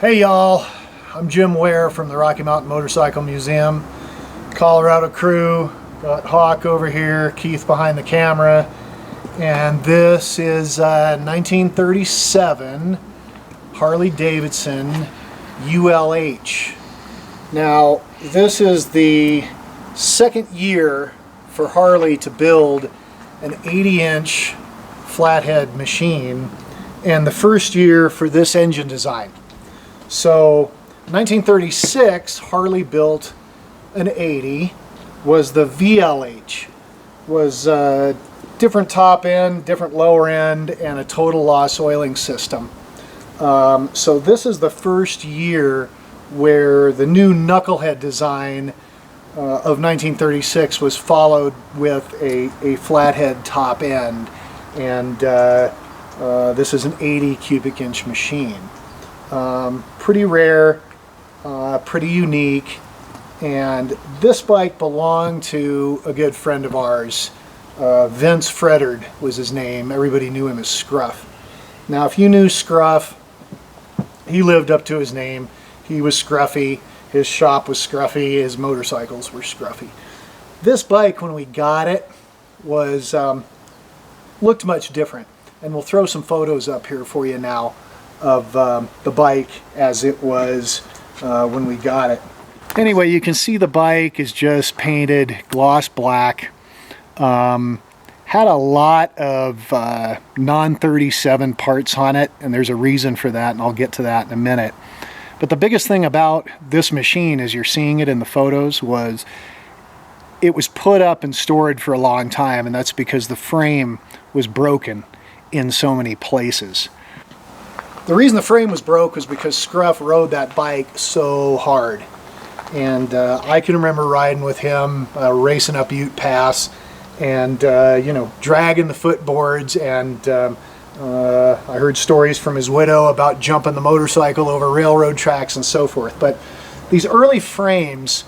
Hey y'all, I'm Jim Ware from the Rocky Mountain Motorcycle Museum, Colorado crew. Got Hawk over here, Keith behind the camera, and this is 1937 Harley-Davidson ULH. Now, this is the second year for Harley to build an 80-inch flathead machine, and the first year for this engine design. So 1936, Harley built an 80, was the VLH, was different top end, different lower end, and a total loss oiling system. So this is the first year where the new knucklehead design of 1936 was followed with a flathead top end, and this is an 80 cubic inch machine. Pretty rare, pretty unique, and this bike belonged to a good friend of ours. Vince Fredard was his name. Everybody knew him as Scruff. Now, if you knew Scruff, he lived up to his name. He was scruffy, his shop was scruffy, his motorcycles were scruffy. This bike, when we got it, was looked much different, and we'll throw some photos up here for you now of the bike as it was when we got it. Anyway, you can see the bike is just painted gloss black. Had a lot of non-37 parts on it, and there's a reason for that, and I'll get to that in a minute. But the biggest thing about this machine, as you're seeing it in the photos, was it was put up and stored for a long time, and that's because the frame was broken in so many places. The reason the frame was broke was because Scruff rode that bike so hard. And I can remember riding with him, racing up Ute Pass, and you know, dragging the footboards, and I heard stories from his widow about jumping the motorcycle over railroad tracks and so forth. But these early frames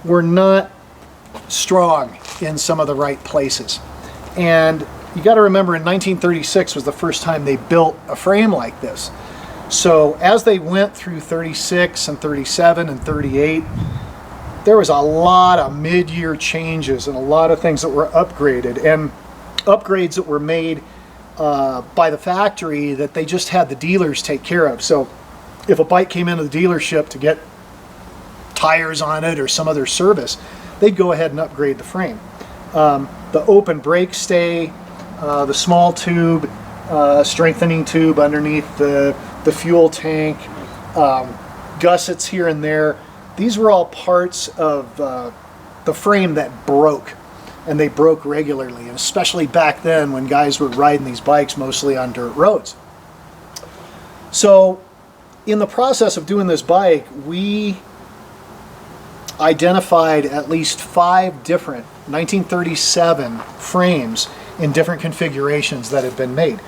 were not strong in some of the right places. And you got to remember, in 1936 was the first time they built a frame like this. So as they went through 36 and 37 and 38, there was a lot of mid-year changes and a lot of things that were upgraded, and upgrades that were made by the factory that they just had the dealers take care of. So if a bike came into the dealership to get tires on it or some other service, they'd go ahead and upgrade the frame. The open brake stay, the small tube, strengthening tube underneath the fuel tank, gussets here and there. These were all parts of the frame that broke, and they broke regularly, and especially back then when guys were riding these bikes mostly on dirt roads. So in the process of doing this bike, we identified at least 5 different 1937 frames in different configurations that had been made.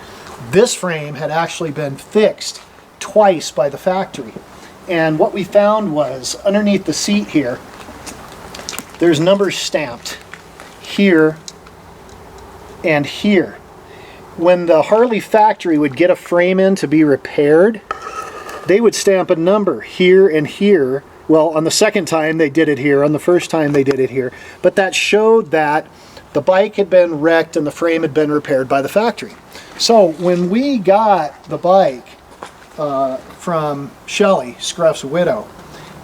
This frame had actually been fixed twice by the factory, and what we found was underneath the seat here, there's numbers stamped here and here. When the Harley factory would get a frame in to be repaired, they would stamp a number here and here. Well, on the second time they did it here, on the first time they did it here, but that showed that the bike had been wrecked and the frame had been repaired by the factory. So when we got the bike from Shelley, Scruff's widow,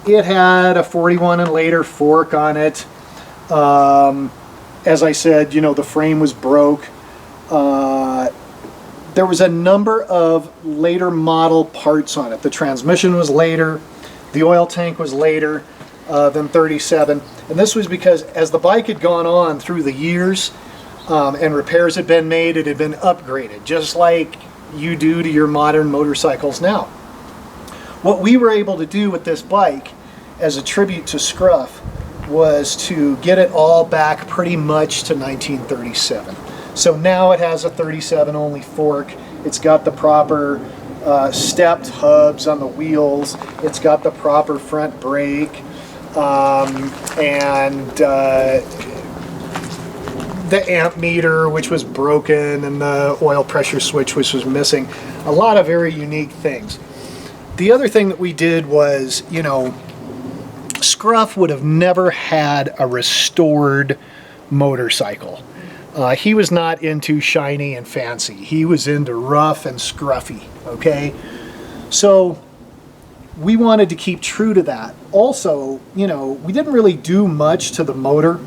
it had a 41 and later fork on it. As I said, you know, the frame was broke. There was a number of later model parts on it. The transmission was later, the oil tank was later than 37, and this was because as the bike had gone on through the years and repairs had been made, it had been upgraded, just like you do to your modern motorcycles now. What we were able to do with this bike as a tribute to Scruff was to get it all back pretty much to 1937. So now it has a 37 only fork. It's got the proper stepped hubs on the wheels. It's got the proper front brake, and the amp meter, which was broken, and the oil pressure switch, which was missing. A lot of very unique things. the other thing that we did was, you know, Scruff would have never had a restored motorcycle. He was not into shiny and fancy. He was into rough and scruffy, okay? So we wanted to keep true to that. Also, you know, we didn't really do much to the motor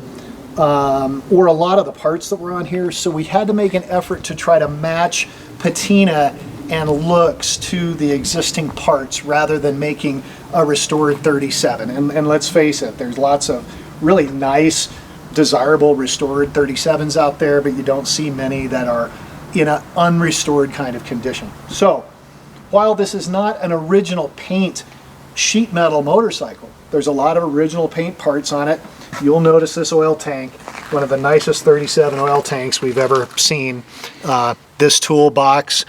or a lot of the parts that were on here, so we had to make an effort to try to match patina and looks to the existing parts rather than making a restored 37. And let's face it, there's lots of really nice, desirable restored 37s out there, but you don't see many that are in an unrestored kind of condition. So while this is not an original paint sheet metal motorcycle, there's a lot of original paint parts on it. You'll notice this oil tank, one of the nicest 37 oil tanks we've ever seen. This toolbox,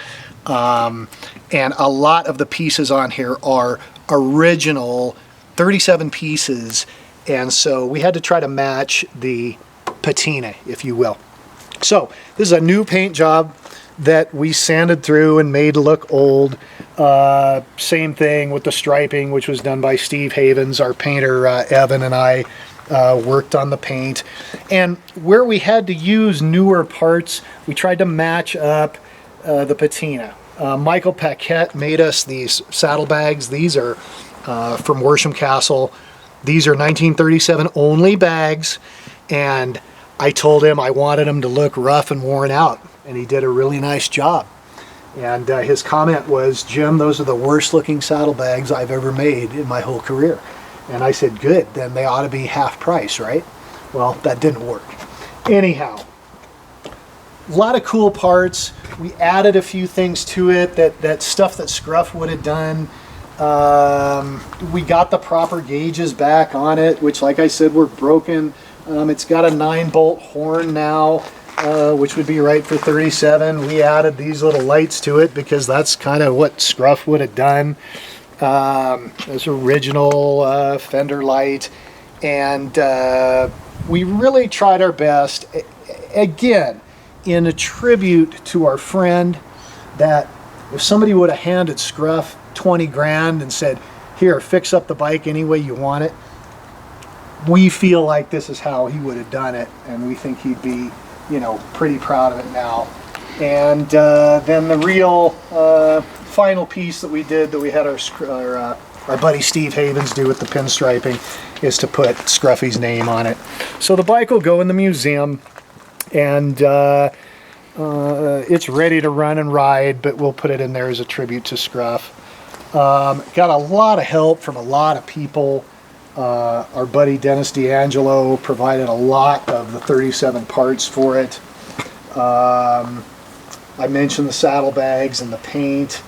and a lot of the pieces on here are original 37 pieces, and so we had to try to match the patina, if you will. So this is a new paint job that we sanded through and made look old. Same thing with the striping, which was done by Steve Havens. Our painter Evan and I worked on the paint, and where we had to use newer parts, we tried to match up the patina. Michael Paquette made us these saddlebags. These are from Worsham Castle. These are 1937 only bags, and I told him I wanted them to look rough and worn out, and he did a really nice job. And his comment was, "Jim, those are the worst looking saddlebags I've ever made in my whole career." And I said, "Good, then they ought to be half price, right?" Well, that didn't work. Anyhow, a lot of cool parts. We added a few things to it, that stuff that Scruff would have done. We got the proper gauges back on it, which, like I said, were broken. It's got a 9-bolt horn now, which would be right for 37. We added these little lights to it because that's kind of what Scruff would have done. This original fender light, and we really tried our best. Again, in a tribute to our friend, that if somebody would have handed Scruff 20 grand and said, "Here, fix up the bike any way you want it," we feel like this is how he would have done it, and we think he'd be, you know, pretty proud of it now. And then the real final piece that we did, that we had our buddy Steve Havens do with the pinstriping, is to put Scruffy's name on it. So the bike will go in the museum, and it's ready to run and ride, but we'll put it in there as a tribute to Scruff. Got a lot of help from a lot of people. Our buddy Dennis D'Angelo provided a lot of the 37 parts for it. I mentioned the saddlebags and the paint,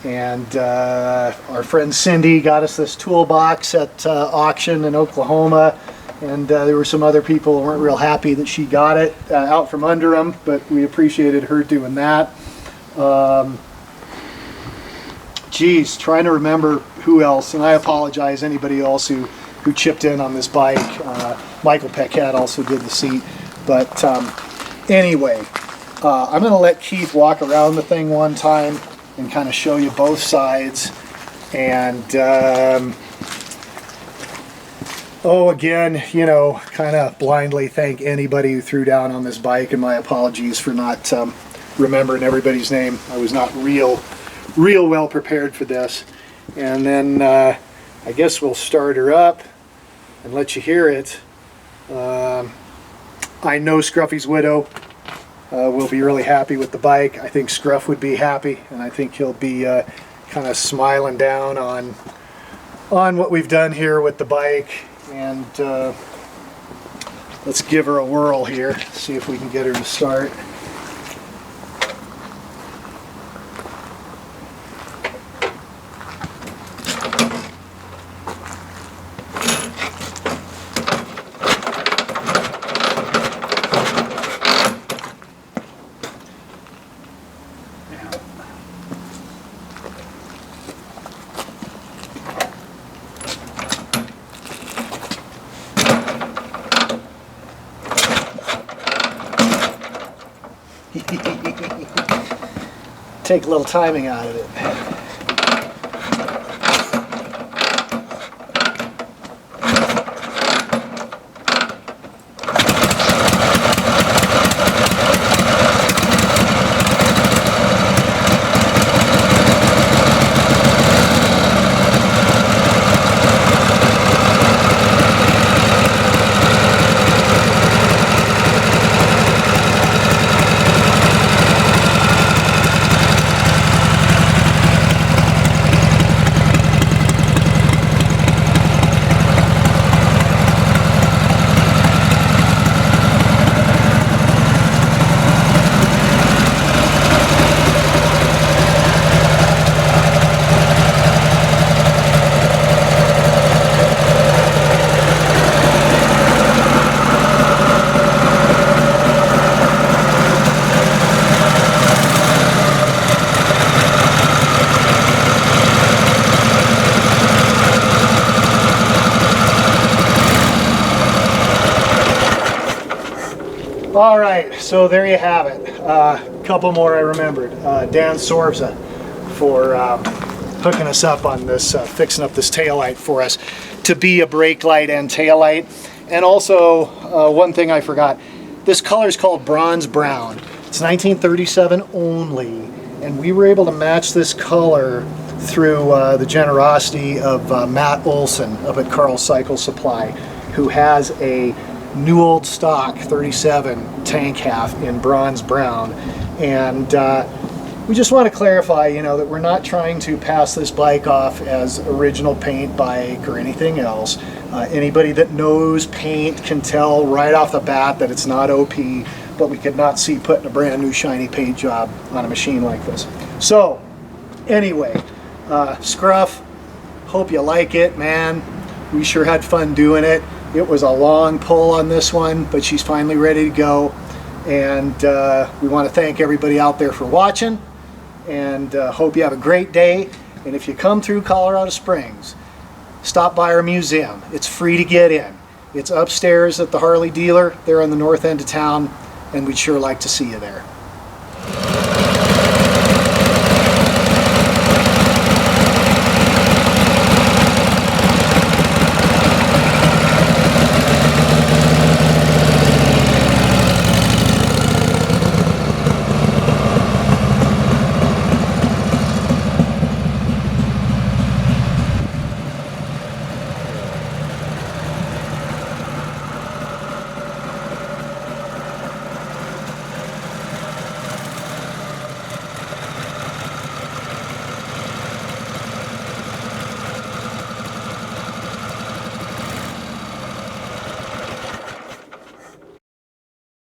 and our friend Cindy got us this toolbox at auction in Oklahoma, and there were some other people who weren't real happy that she got it out from under them, but we appreciated her doing that. Geez, trying to remember who else, and I apologize anybody else who chipped in on this bike. Michael Paquette also did the seat, but anyway, I'm going to let Keith walk around the thing one time and kind of show you both sides. And again, you know, kind of blindly thank anybody who threw down on this bike, and my apologies for not remembering everybody's name. I was not real well prepared for this. And then I guess we'll start her up and let you hear it. I know Scruffy's widow will be really happy with the bike. I think Scruff would be happy, and I think he'll be kind of smiling down on what we've done here with the bike. And let's give her a whirl here, see if we can get her to start. Take a little timing out of it. All right, so there you have it. A couple more I remembered. Dan Sorbza for hooking us up on this, fixing up this taillight for us to be a brake light and taillight. And also, one thing I forgot, this color is called bronze brown. It's 1937 only, and we were able to match this color through the generosity of Matt Olson up at Carl Cycle Supply, who has a new old stock 37 tank half in bronze brown. And we just want to clarify, you know, that we're not trying to pass this bike off as original paint bike or anything else. Anybody that knows paint can tell right off the bat that it's not OP, but we could not see putting a brand new shiny paint job on a machine like this. So anyway, Scruff, hope you like it, man. We sure had fun doing it. It was a long pull on this one, but she's finally ready to go. And we want to thank everybody out there for watching, and hope you have a great day. And if you come through Colorado Springs, stop by our museum. It's free to get in. It's upstairs at the Harley dealer there on the north end of town, and we'd sure like to see you there.